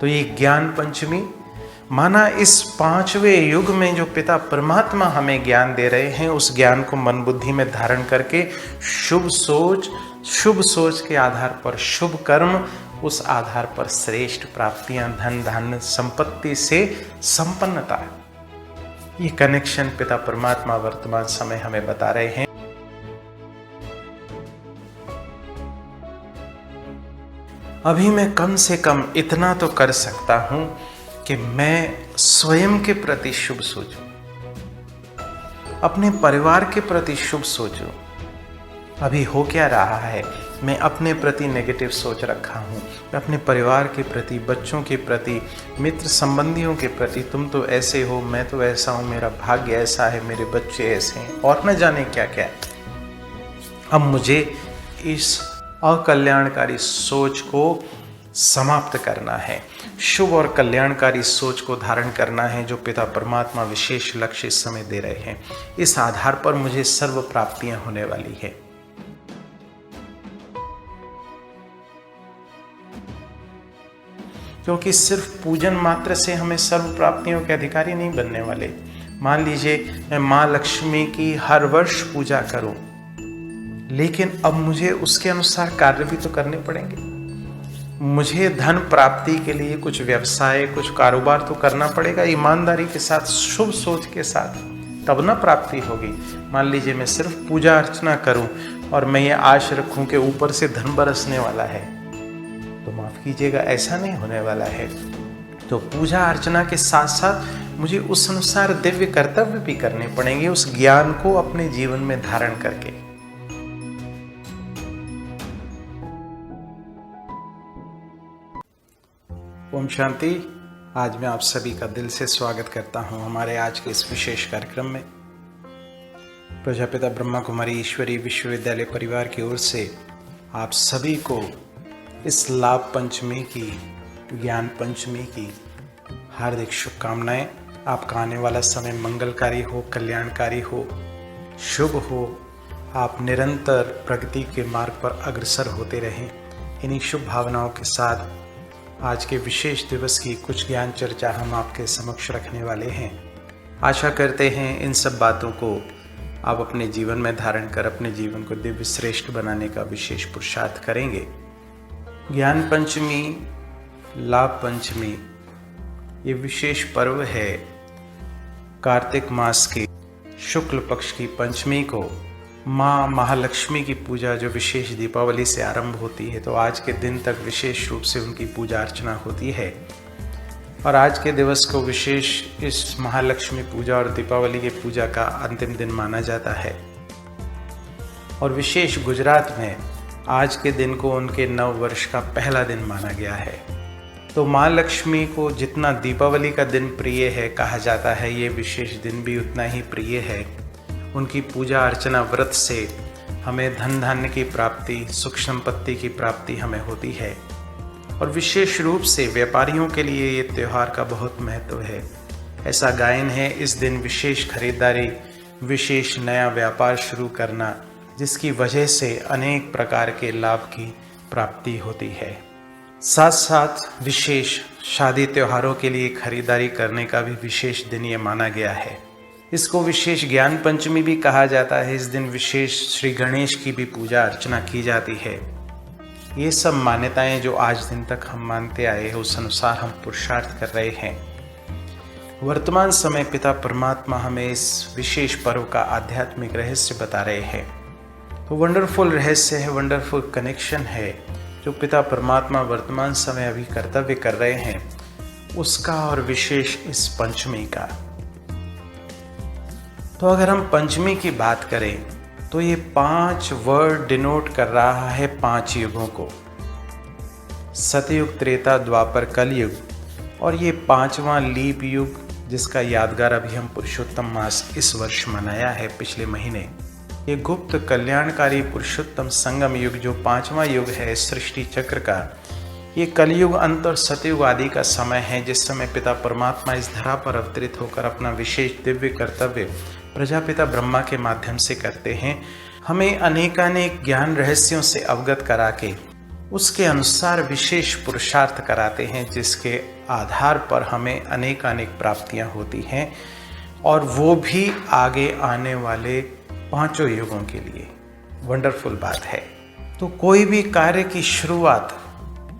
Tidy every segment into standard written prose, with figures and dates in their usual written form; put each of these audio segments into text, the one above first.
तो ये ज्ञान पंचमी माना इस 5वें युग में जो पिता परमात्मा हमें ज्ञान दे रहे हैं, उस ज्ञान को मन बुद्धि में धारण करके शुभ सोच के आधार पर शुभ कर्म, उस आधार पर श्रेष्ठ प्राप्तियां, धन धान्य संपत्ति से संपन्नता, ये कनेक्शन पिता परमात्मा वर्तमान समय हमें बता रहे हैं। अभी मैं कम से कम इतना तो कर सकता हूं कि मैं स्वयं के प्रति शुभ सोचूं, अपने परिवार के प्रति शुभ सोचूं। अभी हो क्या रहा है, मैं अपने प्रति नेगेटिव सोच रखा हूं, मैं अपने परिवार के प्रति, बच्चों के प्रति, मित्र संबंधियों के प्रति, तुम तो ऐसे हो, मैं तो ऐसा हूं, मेरा भाग्य ऐसा है, मेरे बच्चे ऐसे हैं, और न जाने क्या क्या। अब मुझे इस अकल्याणकारी सोच को समाप्त करना है, शुभ और कल्याणकारी सोच को धारण करना है, जो पिता परमात्मा विशेष लक्ष्य इस समय दे रहे हैं। इस आधार पर मुझे सर्व प्राप्तियां होने वाली है। क्योंकि सिर्फ पूजन मात्र से हमें सर्व प्राप्तियों के अधिकारी नहीं बनने वाले। मान लीजिए मैं माँ लक्ष्मी की हर वर्ष पूजा करूं, लेकिन अब मुझे उसके अनुसार कार्य भी तो करने पड़ेंगे। मुझे धन प्राप्ति के लिए कुछ व्यवसाय, कुछ कारोबार तो करना पड़ेगा, ईमानदारी के साथ, शुभ सोच के साथ, तब ना प्राप्ति होगी। मान लीजिए मैं सिर्फ पूजा अर्चना करूं और मैं ये आश रखूं कि ऊपर से धन बरसने वाला है, तो माफ कीजिएगा, ऐसा नहीं होने वाला है। तो पूजा अर्चना के साथ साथ मुझे उस अनुसार दिव्य कर्तव्य भी करने पड़ेंगे, उस ज्ञान को अपने जीवन में धारण करके। ओम शांति। आज मैं आप सभी का दिल से स्वागत करता हूं हमारे आज के इस विशेष कार्यक्रम में। प्रजापिता ब्रह्मा कुमारी ईश्वरी विश्वविद्यालय परिवार की ओर से आप सभी को इस लाभ पंचमी की, ज्ञान पंचमी की हार्दिक शुभकामनाएं। आपका आने वाला समय मंगलकारी हो, कल्याणकारी हो, शुभ हो। आप निरंतर प्रगति के मार्ग पर अग्रसर होते रहें। इन्हीं शुभ भावनाओं के साथ आज के विशेष दिवस की कुछ ज्ञान चर्चा हम आपके समक्ष रखने वाले हैं। आशा करते हैं इन सब बातों को आप अपने जीवन में धारण कर अपने जीवन को दिव्य श्रेष्ठ बनाने का विशेष पुरुषार्थ करेंगे। ज्ञान पंचमी, लाभ पंचमी, ये विशेष पर्व है। कार्तिक मास की शुक्ल पक्ष की पंचमी को माँ महालक्ष्मी की पूजा जो विशेष दीपावली से आरंभ होती है, तो आज के दिन तक विशेष रूप से उनकी पूजा अर्चना होती है। और आज के दिवस को विशेष इस महालक्ष्मी पूजा और दीपावली की पूजा का अंतिम दिन माना जाता है। और विशेष गुजरात में आज के दिन को उनके नव वर्ष का पहला दिन माना गया है। तो माँ लक्ष्मी को जितना दीपावली का दिन प्रिय है कहा जाता है, ये विशेष दिन भी उतना ही प्रिय है। उनकी पूजा अर्चना व्रत से हमें धन धान्य की प्राप्ति, सुख संपत्ति की प्राप्ति हमें होती है। और विशेष रूप से व्यापारियों के लिए ये त्यौहार का बहुत महत्व है। ऐसा गायन है, इस दिन विशेष खरीदारी, विशेष नया व्यापार शुरू करना, जिसकी वजह से अनेक प्रकार के लाभ की प्राप्ति होती है। साथ साथ विशेष शादी त्योहारों के लिए खरीदारी करने का भी विशेष दिन ये माना गया है। इसको विशेष ज्ञान पंचमी भी कहा जाता है। इस दिन विशेष श्री गणेश की भी पूजा अर्चना की जाती है। ये सब मान्यताएं जो आज दिन तक हम मानते आए हैं, उस अनुसार हम पुरुषार्थ कर रहे हैं। वर्तमान समय पिता परमात्मा हमें इस विशेष पर्व का आध्यात्मिक रहस्य बता रहे हैं। तो वंडरफुल रहस्य है, वंडरफुल कनेक्शन है जो पिता परमात्मा वर्तमान समय अभी कर्तव्य कर रहे हैं, उसका और विशेष इस पंचमी का। तो अगर हम पंचमी की बात करें तो ये 5 वर्ड डिनोट कर रहा है 5 युगों को, सतयुग, त्रेता, द्वापर, कलयुग। और ये 5वां लीप युग, जिसका यादगार अभी हम पुरुषोत्तम मास इस वर्ष मनाया है पिछले महीने। ये गुप्त कल्याणकारी पुरुषोत्तम संगम युग जो 5वां युग है सृष्टि चक्र का, ये कलयुग, अंत और सतयुग आदि का समय है, जिस समय पिता परमात्मा इस धरा पर अवतरित होकर अपना विशेष दिव्य कर्तव्य प्रजापिता ब्रह्मा के माध्यम से करते हैं। हमें अनेकानेक ज्ञान रहस्यों से अवगत करा के उसके अनुसार विशेष पुरुषार्थ कराते हैं, जिसके आधार पर हमें अनेक प्राप्तियां होती हैं, और वो भी आगे आने वाले 5 युगों के लिए। वंडरफुल बात है। तो कोई भी कार्य की शुरुआत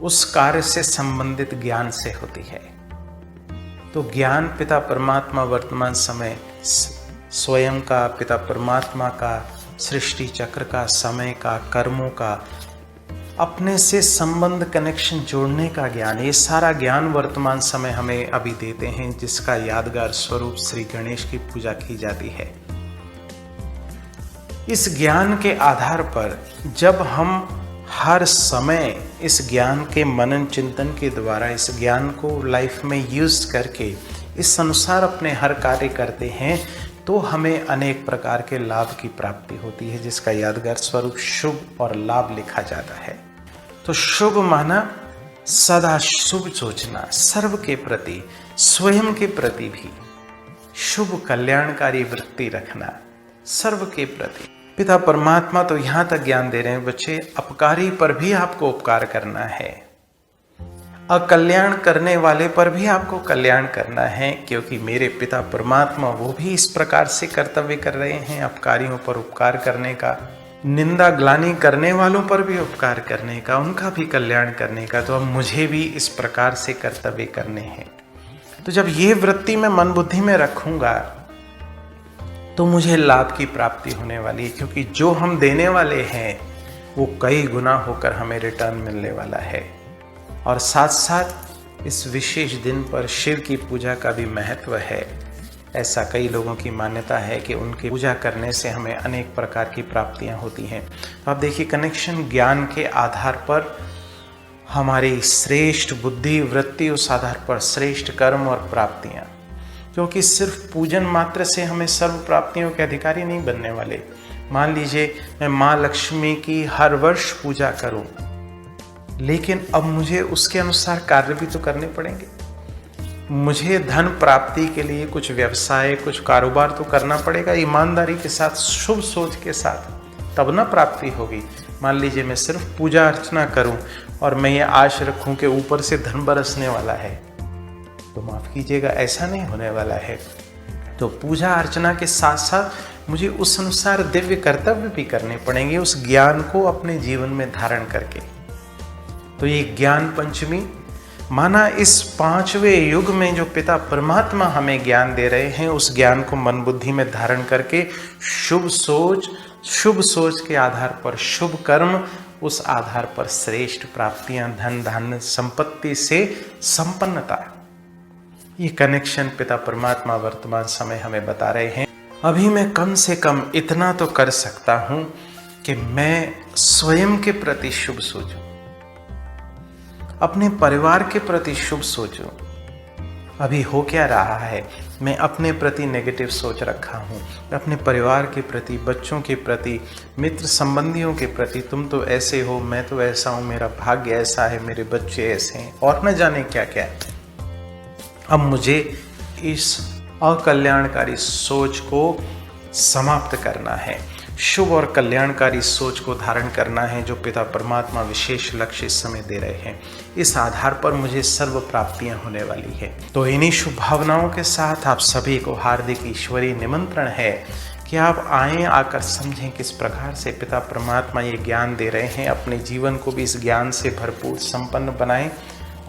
उस कार्य से संबंधित ज्ञान से होती है। तो ज्ञान पिता परमात्मा वर्तमान समय स्वयं का, पिता परमात्मा का, सृष्टि चक्र का, समय का, कर्मों का, अपने से संबंध कनेक्शन जोड़ने का ज्ञान, ये सारा ज्ञान वर्तमान समय हमें अभी देते हैं, जिसका यादगार स्वरूप श्री गणेश की पूजा की जाती है। इस ज्ञान के आधार पर जब हम हर समय इस ज्ञान के मनन चिंतन के द्वारा इस ज्ञान को लाइफ में यूज करके इस अनुसार अपने हर कार्य करते हैं, तो हमें अनेक प्रकार के लाभ की प्राप्ति होती है, जिसका यादगार स्वरूप शुभ और लाभ लिखा जाता है। तो शुभ माना सदा शुभ सोचना, सर्व के प्रति, स्वयं के प्रति भी शुभ कल्याणकारी वृत्ति रखना, सर्व के प्रति। पिता परमात्मा तो यहां तक ज्ञान दे रहे हैं, बच्चे अपकारी पर भी आपको उपकार करना है, अकल्याण करने वाले पर भी आपको कल्याण करना है, क्योंकि मेरे पिता परमात्मा वो भी इस प्रकार से कर्तव्य कर रहे हैं, अपकारियों पर उपकार करने का, निंदा ग्लानि करने वालों पर भी उपकार करने का, उनका भी कल्याण करने का। तो अब मुझे भी इस प्रकार से कर्तव्य करने हैं। तो जब ये वृत्ति मैं मन बुद्धि में रखूंगा तो मुझे लाभ की प्राप्ति होने वाली है, क्योंकि जो हम देने वाले हैं वो कई गुना होकर हमें रिटर्न मिलने वाला है। और साथ साथ इस विशेष दिन पर शिव की पूजा का भी महत्व है। ऐसा कई लोगों की मान्यता है कि उनकी पूजा करने से हमें अनेक प्रकार की प्राप्तियां होती हैं। तो आप देखिए, कनेक्शन ज्ञान के आधार पर हमारी श्रेष्ठ बुद्धि वृत्ति, उस आधार पर श्रेष्ठ कर्म और प्राप्तियां, क्योंकि सिर्फ पूजन मात्र से हमें सर्व प्राप्तियों के अधिकारी नहीं बनने वाले। मान लीजिए मैं माँ लक्ष्मी की हर वर्ष पूजा करूं, लेकिन अब मुझे उसके अनुसार कार्य भी तो करने पड़ेंगे। मुझे धन प्राप्ति के लिए कुछ व्यवसाय, कुछ कारोबार तो करना पड़ेगा, ईमानदारी के साथ, शुभ सोच के साथ, तब ना प्राप्ति होगी। मान लीजिए मैं सिर्फ पूजा अर्चना करूं और मैं ये आश रखूं कि ऊपर से धन बरसने वाला है, तो माफ कीजिएगा, ऐसा नहीं होने वाला है। तो पूजा अर्चना के साथ साथ मुझे उस अनुसार दिव्य कर्तव्य भी करने पड़ेंगे, उस ज्ञान को अपने जीवन में धारण करके। तो ये ज्ञान पंचमी माना इस 5वें युग में जो पिता परमात्मा हमें ज्ञान दे रहे हैं, उस ज्ञान को मन बुद्धि में धारण करके शुभ सोच के आधार पर शुभ कर्म, उस आधार पर श्रेष्ठ प्राप्तियां, धन धान्य संपत्ति से संपन्नता, ये कनेक्शन पिता परमात्मा वर्तमान समय हमें बता रहे हैं। अभी मैं कम से कम इतना तो कर सकता हूं कि मैं स्वयं के प्रति शुभ सोचूं, अपने परिवार के प्रति शुभ सोचूं। अभी हो क्या रहा है, मैं अपने प्रति नेगेटिव सोच रखा हूं, अपने परिवार के प्रति, बच्चों के प्रति, मित्र संबंधियों के प्रति, तुम तो ऐसे हो, मैं तो ऐसा हूं, मेरा भाग्य ऐसा है, मेरे बच्चे ऐसे हैं, और न जाने क्या क्या। अब मुझे इस अकल्याणकारी सोच को समाप्त करना है, शुभ और कल्याणकारी सोच को धारण करना है, जो पिता परमात्मा विशेष लक्ष्य इस समय दे रहे हैं। इस आधार पर मुझे सर्व प्राप्तियां होने वाली है। तो इन्हीं शुभ भावनाओं के साथ आप सभी को हार्दिक ईश्वरीय निमंत्रण है कि आप आएं, आकर समझें किस प्रकार से पिता परमात्मा ये ज्ञान दे रहे हैं। अपने जीवन को भी इस ज्ञान से भरपूर संपन्न बनाएं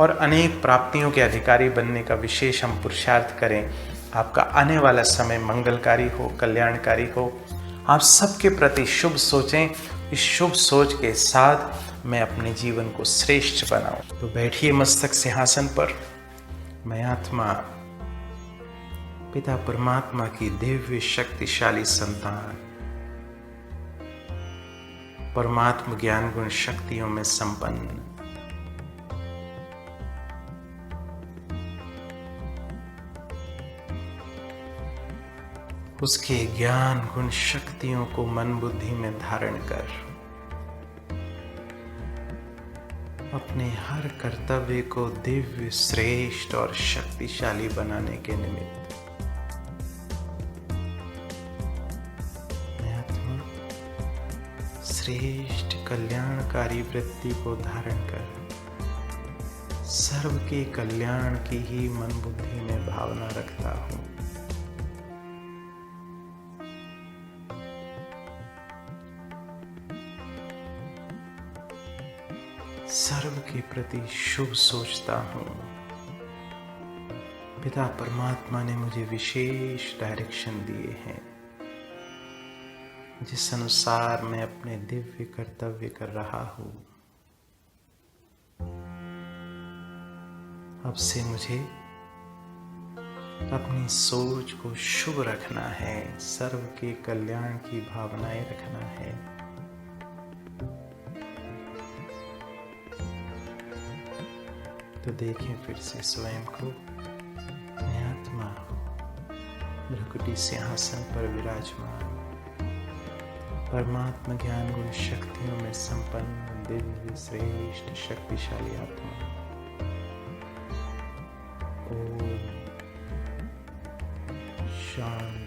और अनेक प्राप्तियों के अधिकारी बनने का विशेष हम पुरुषार्थ करें। आपका आने वाला समय मंगलकारी हो, कल्याणकारी हो। आप सबके प्रति शुभ सोचें। इस शुभ सोच के साथ मैं अपने जीवन को श्रेष्ठ बनाऊं। तो बैठिए मस्तक सिंहासन पर। मैं आत्मा पिता परमात्मा की दिव्य शक्तिशाली संतान, परमात्मा ज्ञान गुण शक्तियों में संपन्न, उसके ज्ञान गुण शक्तियों को मन बुद्धि में धारण कर अपने हर कर्तव्य को दिव्य, श्रेष्ठ और शक्तिशाली बनाने के निमित्त मैं आत्मा श्रेष्ठ कल्याणकारी वृत्ति को धारण कर सर्व के कल्याण की ही मन बुद्धि में भावना रखता हूँ। सर्व के प्रति शुभ सोचता हूँ। पिता परमात्मा ने मुझे विशेष डायरेक्शन दिए हैं, जिस अनुसार मैं अपने दिव्य कर्तव्य कर रहा हूँ। अब से मुझे अपनी सोच को शुभ रखना है, सर्व के कल्याण की भावनाएं रखना है। तो देखें फिर से स्वयं को, मैं आत्मा भ्रकुटी सिंहासन पर विराजमान, परमात्मा ज्ञान गुण शक्तियों में संपन्न दिव्य श्रेष्ठ शक्तिशाली आत्मा। ओम शांति।